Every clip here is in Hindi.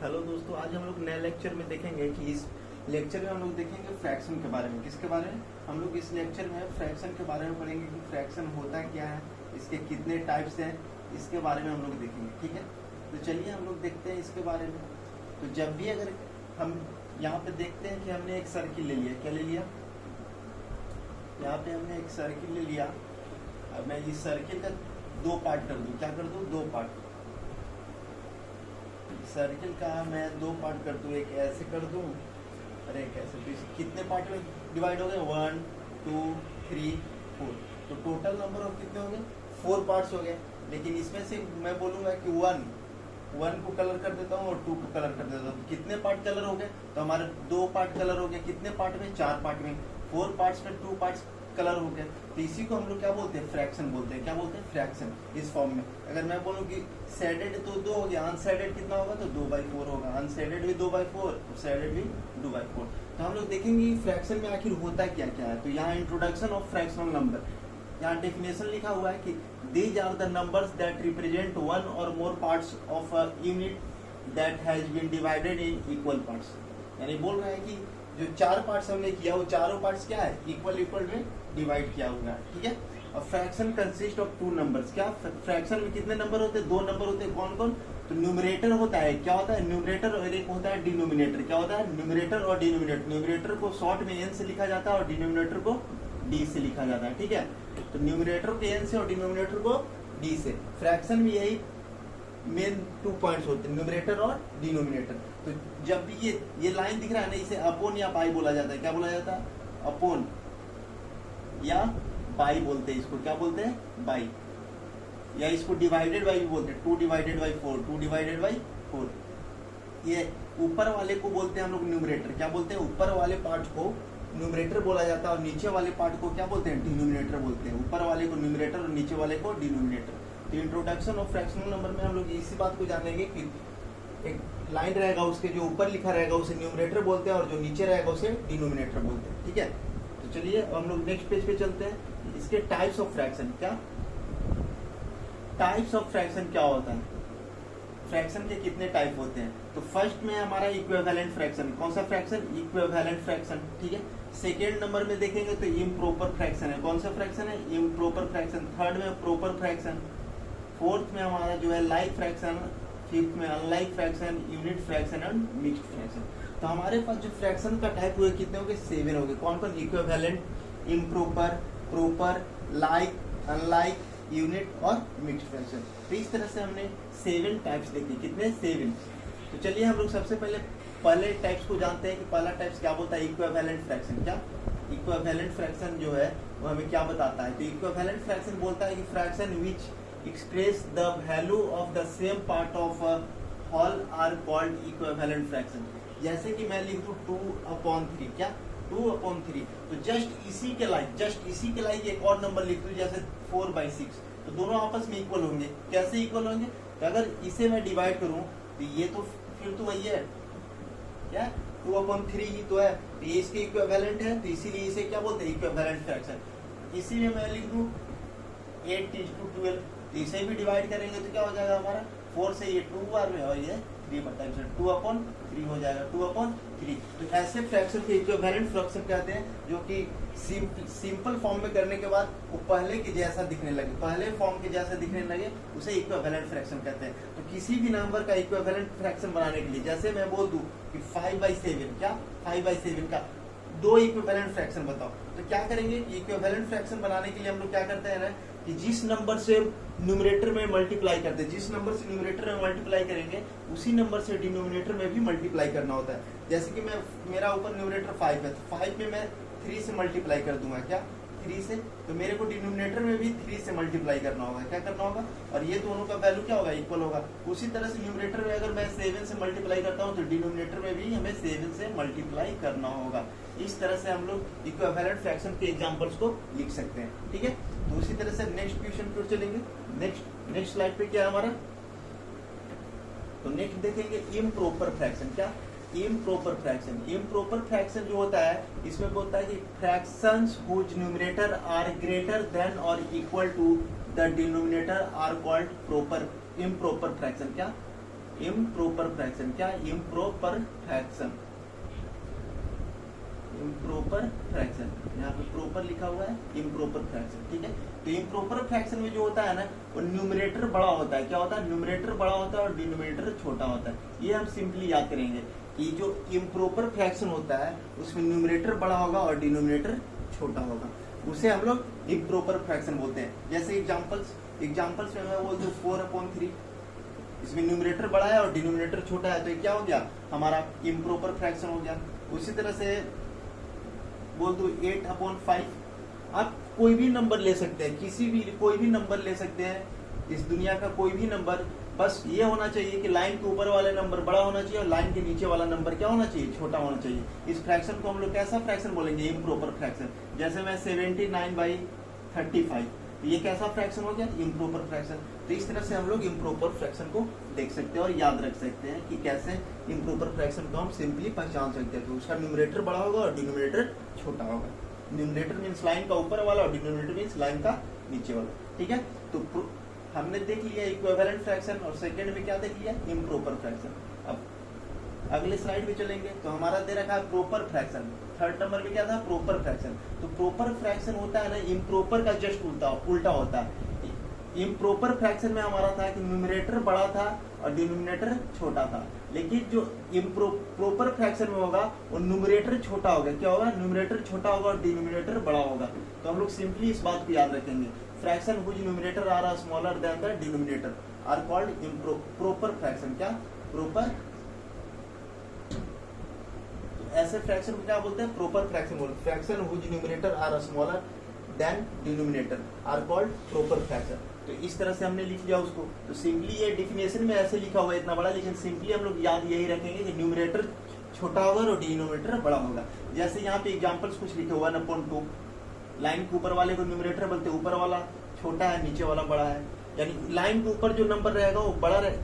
हेलो दोस्तों, आज हम लोग नए लेक्चर में देखेंगे कि इस लेक्चर में हम लोग देखेंगे फ्रैक्शन के बारे में। किसके बारे में? हम लोग इस लेक्चर में फ्रैक्शन के बारे में पढ़ेंगे कि फ्रैक्शन होता क्या है, इसके कितने टाइप्स हैं, इसके बारे में हम लोग देखेंगे। ठीक है, तो चलिए हम लोग देखते हैं इसके बारे में। तो जब भी अगर हम यहाँ पे देखते हैं कि हमने एक सर्किल ले लिया, क्या ले लिया? यहाँ पे हमने एक सर्किल ले लिया। अब मैं इस सर्किल का दो पार्ट कर दूँ, क्या कर दूँ? दो पार्ट। सर्किल का मैं दो पार्ट कर दूँ, एक ऐसे कर दूँ और एक ऐसे। तो कितने पार्ट में डिवाइड हो गए? 1 2 3 4। तो टोटल नंबर ऑफ कितने हो गए? 4 पार्ट्स हो गए। लेकिन इसमें से मैं बोलूँगा कि 1 को कलर कर देता हूँ और 2 को कलर कर देता हूँ। तो कितने पार्ट कलर हो गए? तो हमारे 2 पार्ट कलर हो गए। कितने पार्ट में? 4 पार्ट में। 4 पार्ट्स में 2 पार्ट्स कलर हो गए। तो इसी को हम लोग क्या बोलते हैं? फ्रैक्शन बोलते हैं। क्या बोलते हैं? फ्रैक्शन। इस फॉर्म में अगर मैं बोलूँ कि शेडेड तो 2 हो गया, अनशेडेड कितना होगा? तो 2/4 होगा। अनशेडेड भी 2/4, शेडेड भी 2/4। तो हम लोग देखेंगे फ्रैक्शन में आखिर होता क्या क्या है। तो यहाँ इंट्रोडक्शन ऑफ फ्रैक्शनल नंबर, यहाँ डेफिनेशन लिखा हुआ है कि these are the numbers that represent one और more parts of a unit that has been divided in equal parts. यानी बोल रहा है कि जो 4 पार्ट्स हमने किया वो चारों पार्ट्स क्या है? इक्वल में डिवाइड किया हुआ है। ठीक है। और फ्रैक्शन कंसिस्ट ऑफ 2 नंबर्स। क्या फ्रैक्शन में कितने नंबर होते हैं? 2 नंबर होते हैं। कौन कौन? तो न्यूमरेटर होता है। क्या होता है? न्यूमरेटर। और एक होता है डिनोमिनेटर। क्या होता है? न्यूमरेटर और डिनोमिनेटर। न्यूमरेटर को शॉर्ट में एन से लिखा जाता है और डिनोमिनेटर को डी से लिखा जाता है। ठीक है। तो न्यूमरेटर को एन से और डिनोमिनेटर को डी से। फ्रैक्शन में यही मेन 2 पॉइंट्स होते हैं, न्यूमरेटर और डिनोमिनेटर। तो जब भी ये लाइन दिख रहा है ना, इसे अपॉन या बाई बोला जाता है। क्या बोला जाता है? अपॉन या बाई बोलते हैं इसको। क्या बोलते हैं? बाई। या इसको डिवाइडेड बाई भी बोलते हैं। 2 डिवाइडेड बाई 4, 2 डिवाइडेड बाई 4। ये ऊपर वाले को बोलते हैं हम लोग न्यूमरेटर। क्या बोलते हैं? ऊपर वाले पार्ट को न्यूमरेटर बोला जाता है और नीचे वाले पार्ट को क्या बोलते हैं? डिनोमिनेटर बोलते हैं। ऊपर वाले को न्यूमरेटर और नीचे वाले को डिनोमिनेटर। तो इंट्रोडक्शन ऑफ फ्रैक्शनल नंबर में हम लोग इसी बात को जानेंगे कि एक लाइन रहेगा, उसके जो ऊपर लिखा रहेगा उसे न्यूमरेटर बोलते हैं और जो नीचे रहेगा उसे डिनोमिनेटर बोलते हैं। ठीक है। तो चलिए हम लोग नेक्स्ट पेज पे चलते हैं। इसके टाइप्स ऑफ फ्रैक्शन। क्या टाइप्स ऑफ फ्रैक्शन क्या होता है? फ्रैक्शन के कितने टाइप होते हैं? तो फर्स्ट में हमारा इक्विवेलेंट फ्रैक्शन। कौन सा फ्रैक्शन? Equivalent fraction. ठीक है। सेकेंड नंबर में देखेंगे तो इम्प्रॉपर फ्रैक्शन है। कौन सा फ्रैक्शन है? Improper fraction. थर्ड में प्रॉपर फ्रैक्शन। फोर्थ में हमारा जो है लाइक फ्रैक्शन। फिफ्थ में unlike fraction, unit fraction and mixed fraction. तो हमारे पास जो फ्रैक्शन का टाइप हुए कितने हो गए? 7 हो गए। कौन कौन? Equivalent, improper, proper, like, unlike, unit और मिक्स्ड फ्रैक्शन। तो इस तरह से हमने 7 टाइप्स देखे। कितने? 7। तो चलिए हम लोग सबसे पहले टाइप्स को जानते हैं कि पहला टाइप्स क्या बोलता है? Equivalent fraction. क्या इक्विवेलेंट फ्रैक्शन जो है वो हमें क्या बताता है? तो इक्विवेलेंट फ्रैक्शन बोलता है कि fraction which express the value of the same part of a whole are called equivalent fraction। जैसे कि मैं लिख दूं 2/3। क्या? 2/3। तो जस्ट इसी के लाइक एक और नंबर लिख दूं जैसे 4/6। तो दोनों आपस में इक्वल होंगे। कैसे इक्वल होंगे? तो अगर इसे मैं डिवाइड करूं तो ये तो फिर तो वही है। क्या? 2/3 ही तो है। तो ये इसके इक्विवेलेंट है, तो इसीलिए इसे क्या बोलते हैं? Equivalent fraction. इसी में मैं लिख दूं 8:12। तो इसे भी डिवाइड करेंगे तो क्या हो जाएगा हमारा? 4 से ये 2 बार में और ये 3/3 2/3 हो जाएगा। 2/3। तो ऐसे फ्रैक्शन को इक्विवेलेंट फ्रैक्शन कहते हैं जो कि सिंपल फॉर्म में करने के बाद वो पहले के जैसा दिखने लगे, पहले फॉर्म के जैसा दिखने लगे, उसे इक्विवेलेंट फ्रैक्शन कहते हैं। तो किसी भी नंबर का इक्विवेलेंट फ्रैक्शन बनाने के लिए जैसे मैं बोल दूं कि 5/7। क्या? 5/7 का 2 इक्विवेलेंट फ्रैक्शन बताओ। तो क्या करेंगे? इक्विवेलेंट फ्रैक्शन बनाने के लिए हम लोग क्या करते हैं ना कि जिस नंबर से न्यूमरेटर में मल्टीप्लाई करते हैं, जिस नंबर से न्यूमरेटर में मल्टीप्लाई करेंगे उसी नंबर से डिनोमिनेटर में भी मल्टीप्लाई करना होता है। जैसे कि मेरा ऊपर न्यूमरेटर 5 है, तो 5 में मैं 3 से मल्टीप्लाई कर दूंगा। क्या? 3 से। तो मेरे को डिनोमिनेटर में भी 3 से मल्टीप्लाई करना होगा। क्या करना होगा? और ये दोनों का वैल्यू क्या होगा? इक्वल होगा। उसी तरह से न्यूमरेटर में अगर मैं 7 से मल्टीप्लाई करता हूँ तो डिनोमिनेटर में भी हमें 7 से मल्टीप्लाई करना होगा। इस तरह से हम लोग इक्विवेलेंट फ्रैक्शन के एग्जांपल्स को लिख सकते हैं। ठीक है। तो उसी तरह से नेक्स्ट क्वेश्चन पर चलेंगे। नेक्स्ट स्लाइड पे क्या है हमारा? तो नेक्स्ट देखेंगे इम्प्रॉपर फ्रैक्शन। क्या? Improper fraction. इम्प्रॉपर फ्रैक्शन जो होता है इसमें बोलता है कि fractions whose numerator are greater than और equal to the denominator are called proper improper fraction. क्या? इम्प्रॉपर फ्रैक्शन, क्या इम्प्रॉपर फ्रैक्शन, इम्प्रॉपर फ्रैक्शन, यहाँ पे प्रॉपर लिखा हुआ है इम्प्रॉपर फ्रैक्शन, ठीक है। तो इम्प्रॉपर फ्रैक्शन में जो होता है ना, वो न्यूमरेटर बड़ा होता है, क्या होता है, न्यूमरेटर बड़ा होता है और डिनोमिनेटर छोटा होता है। ये हम सिंपली याद करेंगे कि जो इम्प्रॉपर फ्रैक्शन होता है उसमें न्यूमरेटर बड़ा होगा और डिनोमिनेटर छोटा होगा, उसे हम लोग इम्प्रॉपर फ्रैक्शन बोलते हैं। जैसे एग्जाम्पल्स में मैं बोल दूं 4/3, इसमें न्यूमरेटर बड़ा है और डिनोमिनेटर छोटा है, तो ये क्या हो गया, हमारा इम्प्रॉपर फ्रैक्शन हो गया। उसी तरह से बोल दो 8/5। आप कोई भी नंबर ले सकते हैं, कोई भी नंबर ले सकते हैं, इस दुनिया का कोई भी नंबर, बस ये होना चाहिए कि लाइन के ऊपर वाले नंबर बड़ा होना चाहिए और लाइन के नीचे वाला नंबर क्या होना चाहिए, छोटा होना चाहिए। इस फ्रैक्शन को हम लोग कैसा फ्रैक्शन बोलेंगे, इम्प्रॉपर फ्रैक्शन। जैसे मैं 79/35, ये कैसा फ्रैक्शन हो गया, इम्प्रॉपर फ्रैक्शन। तो इस तरह से हम लोग इम्प्रॉपर फ्रैक्शन को देख सकते हैं और याद रख सकते हैं कि कैसे इम्प्रॉपर फ्रैक्शन को हम सिंपली पहचान सकते हैं। तो उसका न्यूमरेटर बड़ा होगा और डिनोमिनेटर छोटा होगा। न्यूमरेटर मीन्स लाइन का ऊपर वाला और डिनोमिनेटर मीन्स लाइन का नीचे वाला, ठीक है। तो हमने देख लिया इक्विवेलेंट फ्रैक्शन और सेकंड में क्या देख लिया, इम्प्रॉपर फ्रैक्शन। अब अगले स्लाइड में चलेंगे तो हमारा दे रखा है प्रॉपर फ्रैक्शन। थर्ड नंबर में क्या था, प्रॉपर फ्रैक्शन। तो प्रॉपर फ्रैक्शन होता है ना, इम्प्रॉपर का जस्ट उल्टा होता है। इम्प्रॉपर फ्रैक्शन में हमारा था कि न्यूमरेटर बड़ा था और डिनोमिनेटर छोटा था, लेकिन जो प्रॉपर फ्रैक्शन में होगा वो न्यूमरेटर छोटा होगा, क्या होगा, न्यूमरेटर छोटा होगा और डिनोमिनेटर बड़ा होगा। तो हम लोग सिंपली इस बात को याद रखेंगे, fraction whose numerator are smaller than the denominator are called proper fraction, क्या प्रॉपर। ऐसे फ्रैक्शन को क्या बोलते हैं, प्रॉपर फ्रैक्शन बोलते हैं। Fraction whose numerator are smaller than denominator are called proper fraction. तो इस तरह से हमने लिख लिया उसको। तो सिंपली ये डिफिनेशन में ऐसे लिखा हुआ है इतना बड़ा, लेकिन सिंपली हम लोग याद यही रखेंगे कि न्यूमरेटर छोटा होगा और डिनोमिनेटर बड़ा होगा। जैसे यहाँ पे एग्जांपल्स कुछ लिखे हुआ 1/2, लाइन के ऊपर वाले को न्यूमरेटर बोलते हैं, ऊपर वाला छोटा है नीचे वाला बड़ा है, यानी लाइन के ऊपर जो नंबर रहेगा वो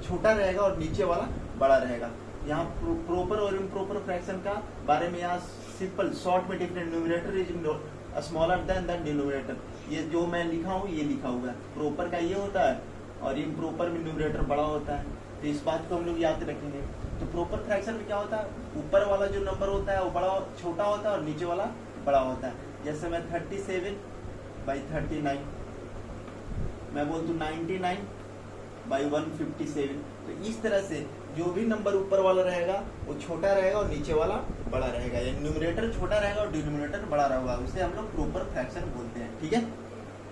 छोटा रहेगा और नीचे वाला बड़ा रहेगा। यहाँ प्रॉपर और इम्प्रॉपर फ्रैक्शन का बारे में यहाँ सिंपल शॉर्ट में different, numerator is smaller than denominator. ये जो मैं लिखा हूँ ये लिखा हुआ है, प्रॉपर का ये होता है और इम्प्रॉपर में न्यूमरेटर बड़ा होता है। तो इस बात को हम लोग याद रखेंगे। तो प्रॉपर फ्रैक्शन में क्या होता है, ऊपर वाला जो नंबर होता है वो छोटा होता है और नीचे वाला बड़ा होता है। जैसे मैं 37/39, मैं बोल दूं 99/157। तो इस तरह से जो भी नंबर ऊपर वाला रहेगा वो छोटा रहेगा और नीचे वाला बड़ा रहेगा, यानी न्यूमरेटर छोटा रहेगा और डिनोमिनेटर बड़ा रहेगा, उसे हम लोग प्रॉपर फ्रैक्शन बोलते हैं, ठीक है।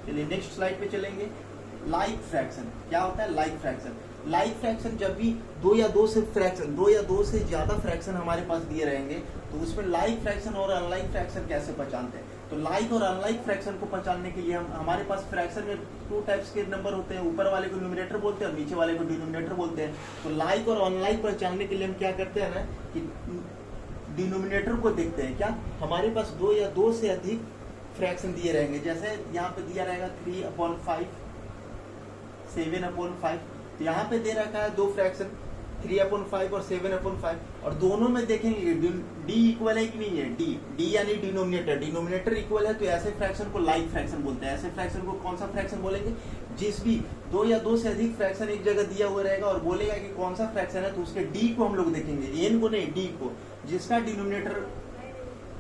चलिए नेक्स्ट स्लाइड पे चलेंगे। लाइक फ्रैक्शन क्या होता है, लाइक फ्रैक्शन। लाइक फ्रैक्शन जब भी दो या दो से ज्यादा फ्रैक्शन हमारे पास दिए रहेंगे तो उसमें लाइक फ्रैक्शन और अनलाइक फ्रैक्शन कैसे पहचानते हैं। तो लाइक और अनलाइक फ्रैक्शन को पहचानने के लिए हमारे पास फ्रैक्शन में 2 टाइप्स के नंबर होते हैं, ऊपर वाले को न्यूमरेटर बोलते हैं और नीचे वाले को डिनोमिनेटर बोलते हैं। तो लाइक और अनलाइक पहचानने के लिए हम क्या करते हैं ना कि डिनोमिनेटर को देखते हैं, क्या हमारे पास 2 या 2 से अधिक फ्रैक्शन दिए रहेंगे। जैसे यहाँ पे दिया रहेगा 3/5, 7/5, तो यहाँ पे दे रखा है 2 फ्रैक्शन 3/5 और 7/5, और दोनों में देखेंगे डी इक्वल है कि नहीं है, डी यानी डिनोमिनेटर इक्वल है, तो ऐसे फ्रैक्शन को लाइक फ्रैक्शन बोलते हैं। ऐसे फ्रैक्शन को कौन सा फ्रैक्शन बोलेंगे, जिस भी 2 या 2 से अधिक फ्रैक्शन एक जगह दिया हुआ रहेगा और बोलेगा कि कौन सा फ्रैक्शन है, तो उसके डी को हम लोग देखेंगे, एन को नहीं, डी को। जिसका डिनोमिनेटर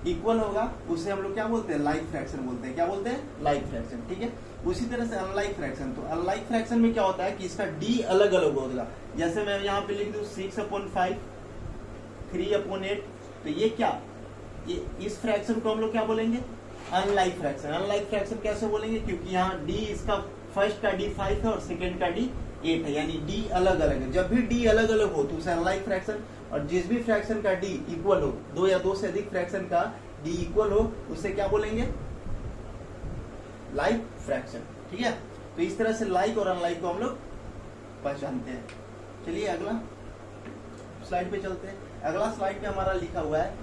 इक्वल होगा उसे हम लोग क्या बोलते हैं, लाइक फ्रैक्शन बोलते हैं। क्या बोलते हैं, लाइक फ्रैक्शन, ठीक है। उसी तरह से अनलाइक फ्रैक्शन, तो अनलाइक फ्रैक्शन में क्या होता है कि इसका डी अलग अलग होगा। जैसे मैं यहाँ पे लिख दूं 6/5, 3/8, तो ये क्या, ये इस फ्रैक्शन को हम लोग क्या बोलेंगे, अनलाइक फ्रैक्शन। अनलाइक फ्रैक्शन कैसे बोलेंगे, क्योंकि यहाँ डी इसका फर्स्ट का डी 5 है और सेकेंड का डी 8 है, यानी डी अलग अलग है। जब भी डी अलग अलग हो तो उसे अनलाइक फ्रैक्शन, और जिस भी फ्रैक्शन का डी इक्वल हो, 2 या 2 से अधिक फ्रैक्शन का डी इक्वल हो, उसे क्या बोलेंगे, लाइक फ्रैक्शन, ठीक है। तो इस तरह से लाइक और अनलाइक को हम लोग पहचानते हैं। चलिए अगला स्लाइड पे चलते हैं। अगला स्लाइड पे हमारा लिखा हुआ है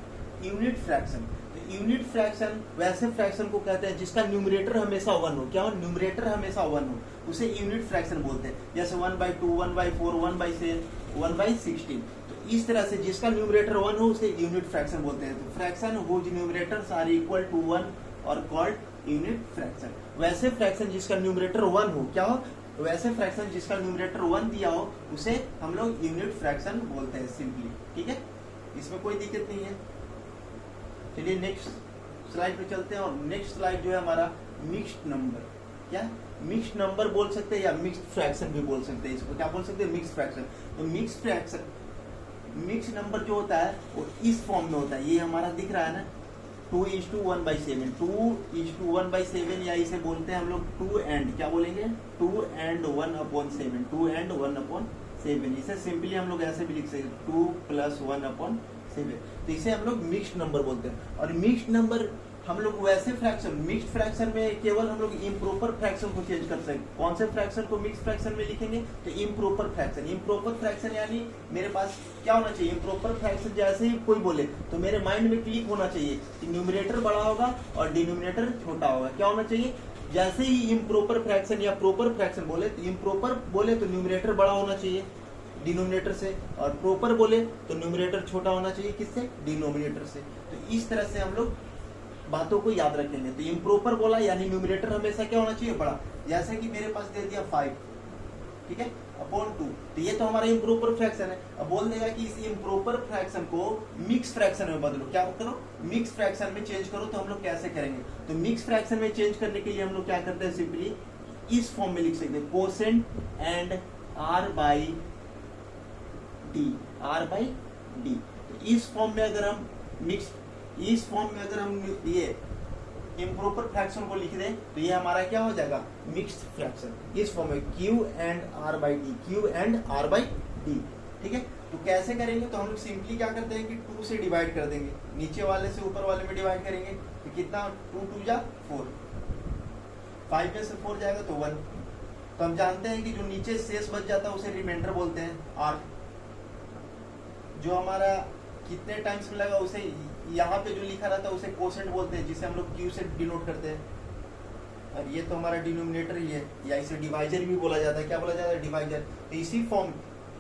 यूनिट फ्रैक्शन। तो यूनिट फ्रैक्शन वैसे फ्रैक्शन को कहते हैं जिसका न्यूमरेटर हमेशा 1 हो। क्या हो, न्यूमरेटर हमेशा 1 हो, उसे यूनिट फ्रैक्शन बोलते हैं। जैसे 1/2, 1/4, 1/7, 1/16। तो इस तरह से जिसका न्यूमरेटर 1 हो उसे यूनिट फ्रैक्शन बोलते हैं। तो fraction whose numerators are equal to 1 और कॉल्ड यूनिट फ्रैक्शन। वैसे फ्रैक्शन जिसका न्यूमरेटर 1 हो, क्या हो, तो वैसे फ्रैक्शन जिसका न्यूमरेटर 1 दिया हो उसे हम लोग यूनिट फ्रैक्शन बोलते हैं सिंपली, ठीक है, इसमें कोई दिक्कत नहीं है। चलिए नेक्स्ट स्लाइड पे चलते हैं, और नेक्स्ट स्लाइड जो है हमारा मिक्स्ड नंबर। क्या मिक्स्ड नंबर बोल सकते हैं या मिक्स्ड फ्रैक्शन भी बोल सकते हैं, इसको क्या बोल सकते हैं, मिक्स्ड फ्रैक्शन। तो मिक्स्ड फ्रैक्शन, मिक्स्ड नंबर जो होता है वो इस फॉर्म में होता है, ये हमारा दिख रहा है ना 2:1/7, 2:1/7, या इसे बोलते हैं हम लोग 2 एंड, क्या बोलेंगे 2 एंड 1/7, 2 एंड 1/7। इसे सिंपली हम लोग ऐसे भी लिख सकते हैं 2 + 1/7। तो इसे हम लोग मिक्स्ड नंबर बोलते हैं। और मिक्स्ड नंबर हम लोग वैसे फ्रैक्शन, मिक्स्ड फ्रैक्शन में केवल हम लोग इम्प्रॉपर फ्रैक्शन को चेंज कर सकते हैं। कौन से फ्रैक्शन को मिक्स्ड फ्रैक्शन में लिखेंगे, तो इम्प्रॉपर फ्रैक्शन। इम्प्रॉपर फ्रैक्शन यानी मेरे पास क्या होना चाहिए, इम्प्रॉपर फ्रैक्शन जैसे ही कोई बोले तो मेरे माइंड में क्लिक होना चाहिए कि न्यूमरेटर बड़ा होगा और डिनोमिनेटर छोटा होगा। क्या होना चाहिए, जैसे ही इम्प्रॉपर फ्रैक्शन या प्रॉपर फ्रैक्शन बोले, तो इम्प्रॉपर बोले तो न्यूमरेटर बड़ा होना चाहिए डिनोमिनेटर से, और प्रॉपर बोले तो न्यूमरेटर छोटा होना चाहिए किससे, डिनोमिनेटर से। तो इस तरह से हम लोग बातों को याद रखेंगे। तो इम्प्रॉपर बोला यानी न्यूमरेटर हमेशा क्या होना चाहिए, बड़ा। जैसे कि मेरे पास दे दिया 5, ठीक है, अपॉन 2, तो ये तो हमारा इम्प्रॉपर फ्रैक्शन है। अब बोल देगा कि इस इम्प्रॉपर फ्रैक्शन को मिक्स फ्रैक्शन में बदलो। क्या करो, मिक्स फ्रैक्शन में चेंज करो। तो हम लोग कैसे करेंगे, तो मिक्स फ्रैक्शन में चेंज करने के लिए हम लोग क्या करते हैं, सिंपली इस फॉर्म में लिख सकते हैं, कोसेंट एंड r/d। तो इस फॉर्म में अगर हम इस फॉर्म में अगर हम ये इम्प्रॉपर फ्रैक्शन को लिख दें तो ये हमारा क्या हो जाएगा, मिक्स्ड फ्रैक्शन। इस फॉर्म में q एंड r/d, ठीक है। तो कैसे करेंगे, तो हम लोग सिंपली क्या करते हैं कि 2 से डिवाइड कर देंगे, नीचे वाले से ऊपर वाले में डिवाइड करेंगे तो कितना, 2 × 2 = 4, 5 में से 4 जाएगा तो 1। तो हम जानते हैं कि जो नीचे शेष बच जाता है उसे रिमाइंडर बोलते हैं, r। जो हमारा कितने टाइम्स मिलेगा उसे यहाँ पे जो लिखा रहता है उसे कोसेंट बोलते हैं, जिसे हम लोग q से डिनोट करते हैं। और ये तो हमारा डिनोमिनेटर ही है, या इसे डिवाइजर भी बोला जाता है। क्या बोला जाता है, डिवाइजर। तो इसी फॉर्म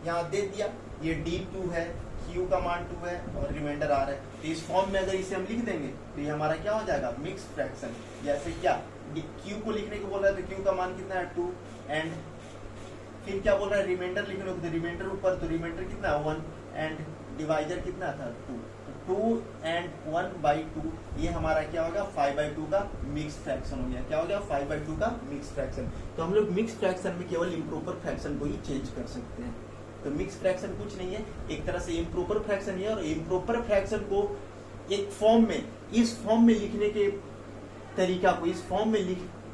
यहाँ दे दिया, ये d2 है, q का मान 2 है और रिमाइंडर r है। तो इस फॉर्म में अगर इसे हम लिख देंगे तो ये हमारा क्या हो जाएगा, मिक्स फ्रैक्शन। जैसे क्या q को लिखने को बोल रहा है तो q का मान कितना है, 2, एंड फिर क्या बोल रहा है, रिमाइंडर लिखने को, तो रिमाइंडर ऊपर, तो रिमाइंडर कितना है 1, एंड डिवाइजर कितना था 2। 2 एंड 1/2, ये हमारा क्या होगा, 5/2 का मिक्स फ्रैक्शन हो गया। क्या हो गया, 5/2 का मिक्स फ्रैक्शन। तो हम लोग मिक्स फ्रैक्शन में केवल इम्प्रॉपर फ्रैक्शन को ही चेंज कर सकते हैं। तो मिक्स फ्रैक्शन कुछ नहीं है, एक तरह से इम्प्रॉपर फ्रैक्शन है। और इम्प्रॉपर फ्रैक्शन को एक फॉर्म में, इस फॉर्म में लिखने के तरीका को, इस फॉर्म में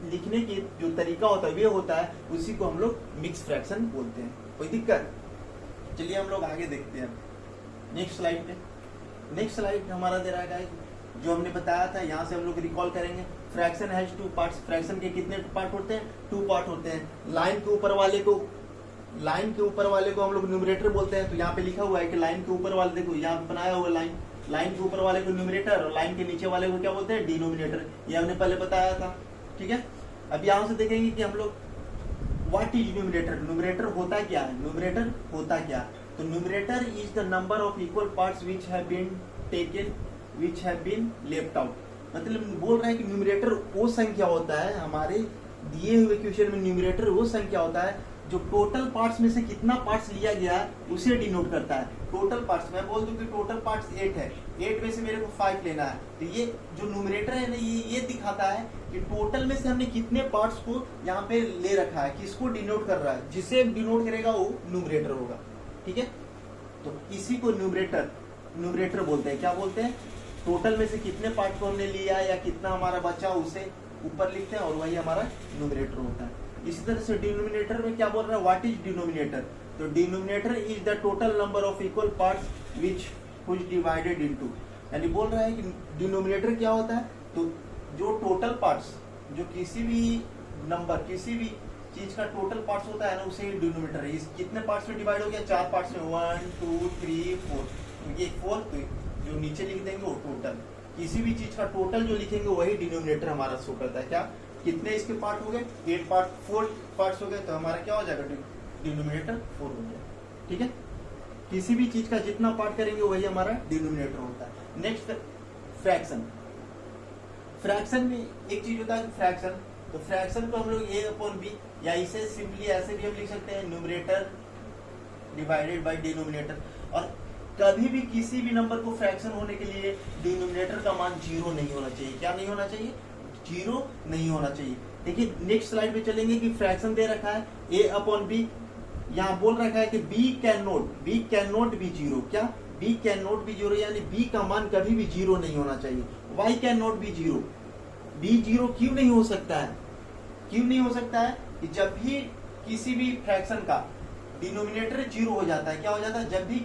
लिखने के जो तरीका होता है वे होता है, उसी को हम लोग मिक्स फ्रैक्शन बोलते हैं। कोई दिक्कत, चलिए हम लोग आगे देखते हैं नेक्स्ट स्लाइड पे। नेक्स्ट स्लाइड हमारा दे रहा है जो हमने बताया था, यहाँ से हम लोग रिकॉल करेंगे। Fraction has 2 parts. फ्रैक्शन के कितने पार्ट होते हैं, 2 पार्ट होते हैं। लाइन के ऊपर वाले को हम लोग न्यूमरेटर बोलते हैं। तो यहाँ पे लिखा हुआ है कि लाइन के ऊपर वाले, देखो यहाँ पे बनाया हुआ लाइन के ऊपर वाले को न्यूमरेटर और लाइन के नीचे वाले को क्या बोलते हैं, डिनोमिनेटर। ये हमने पहले बताया था, ठीक है। अब यहाँ से देखेंगे कि हम लोग व्हाट इज न्यूमरेटर, न्यूमरेटर होता क्या है, न्यूमरेटर होता क्या। तो numerator is the number of equal parts which have been taken which have been left out. मतलब बोल रहा है कि न्यूमरेटर वो संख्या होता है, हमारे दिए हुए क्वेश्चन में न्यूमरेटर वो संख्या होता है जो टोटल पार्ट्स में से कितना पार्ट्स लिया गया है उसे डिनोट करता है। टोटल पार्ट्स, मैं बोल दूं कि टोटल पार्ट्स 8 है, 8 में से मेरे को 5 लेना है, तो ये जो न्यूमरेटर है ना, ये दिखाता है कि टोटल में से हमने कितने पार्ट्स को यहाँ पे ले रखा है, किसको डिनोट कर रहा है। जिसे डिनोट करेगा वो न्यूमरेटर होगा, ठीक है। तो इसी को न्यूमरेटर बोलते हैं। क्या बोलते हैं, टोटल में से कितने पार्ट को हमने लिया या कितना हमारा बचा उसे ऊपर लिखते हैं और वही हमारा न्यूमरेटर होता है। इसी तरह से डिनोमिनेटर में क्या बोल रहा है, व्हाट इज डिनोमिनेटर। तो denominator is the total number of equal parts which divided into. यानी बोल रहा है कि डिनोमिनेटर क्या होता है, तो जो टोटल पार्ट्स, जो किसी भी नंबर, किसी भी चीज का टोटल पार्ट्स होता है ना, उसे डिनोमिनेटर है। इस कितने पार्ट्स में डिवाइड हो गया, 4 पार्ट्स में, 1 2 3 4। तो ये 4, तो जो नीचे लिख देंगे वो टोटल, किसी भी चीज का टोटल जो लिखेंगे वही डिनोमिनेटर हमारा शो करता है। क्या, कितने इसके पार्ट हो गए, 8 पार्ट, 4 पार्ट्स हो गए, तो हमारा क्या हो जाएगा, डिनोमिनेटर 4 हो जाएगा, ठीक है। किसी भी चीज का जितना पार्ट करेंगे वही हमारा डिनोमिनेटर होता है। Next fraction. फ्रैक्शन में एक चीज होता है फ्रैक्शन, तो फ्रैक्शन को हम लोग a अपॉन बी, या इसे सिंपली ऐसे भी हम लिख सकते हैं न्यूमरेटर डिवाइडेड बाय डिनोमिनेटर। और कभी भी किसी भी नंबर को फ्रैक्शन होने के लिए डिनोमिनेटर का मान 0 नहीं होना चाहिए। क्या नहीं होना चाहिए? 0 नहीं होना चाहिए। देखिए नेक्स्ट स्लाइड पे चलेंगे कि फ्रैक्शन दे रखा है a अपॉन b, यहाँ बोल रखा है कि b कैन नॉट बी 0। क्या? b कैन नॉट बी 0, यानी b का मान कभी भी 0 नहीं होना चाहिए। y can not be 0, b 0 क्यों नहीं हो सकता है? क्यों नहीं हो सकता है? कि जब भी किसी भी फ्रैक्शन का डिनोमिनेटर 0 हो जाता है, क्या हो जाता है? जब भी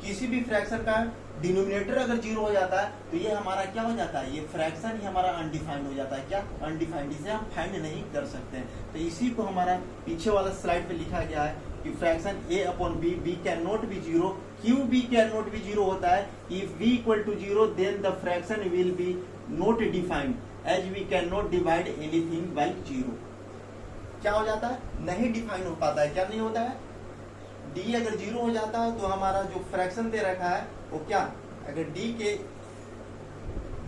किसी भी फ्रैक्शन का डिनोमिनेटर अगर 0 हो जाता है तो ये हमारा क्या हो जाता है? ये फ्रैक्शन ही हमारा अनडिफाइंड हो जाता है। क्या? अनडिफाइंड, इसे हम फाइंड नहीं कर सकते हैं। तो इसी को हमारा पीछे वाला स्लाइड पे लिखा गया है कि fraction a upon b, b can not be 0। क्यों b कैन नॉट बी 0 होता है? If b equal to 0 then the fraction will be not defined as we can not divide anything by 0। क्या हो जाता है? नहीं डिफाइन हो पाता है। क्या नहीं होता है? d अगर 0 हो जाता है तो हमारा जो फ्रैक्शन दे रखा है वो क्या, अगर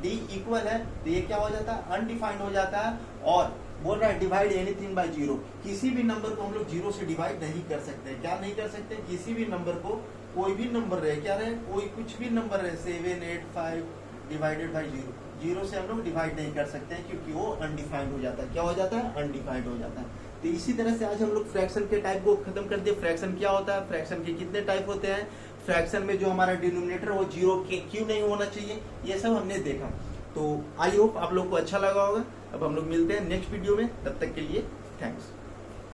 d इक्वल है तो ये क्या हो जाता है? अनडिफाइंड हो जाता है। और बोल रहा है डिवाइड एनीथिंग बाय 0, किसी भी नंबर को हम लोग 0 से डिवाइड नहीं कर सकते। क्या नहीं कर सकते? किसी भी नंबर को, कोई भी नंबर रहे, क्या रहे, कोई कुछ भी नंबर रहे, 7, 8, 5 डिवाइडेड बाय 0 से हम लोग डिवाइड नहीं कर सकते हैं, क्योंकि वो अनडिफाइंड हो जाता है। क्या हो जाता है? अनडिफाइंड हो जाता है। तो इसी तरह से आज हम लोग फ्रैक्शन के टाइप को खत्म कर दिए। फ्रैक्शन क्या होता है, फ्रैक्शन के कितने टाइप होते हैं, फ्रैक्शन में जो हमारा डिनोमिनेटर वो 0 क्यों नहीं होना चाहिए, ये सब हमने देखा। तो आई होप आप लोग को अच्छा लगा होगा। अब हम लोग मिलते हैं नेक्स्ट वीडियो में, तब तक के लिए थैंक्स।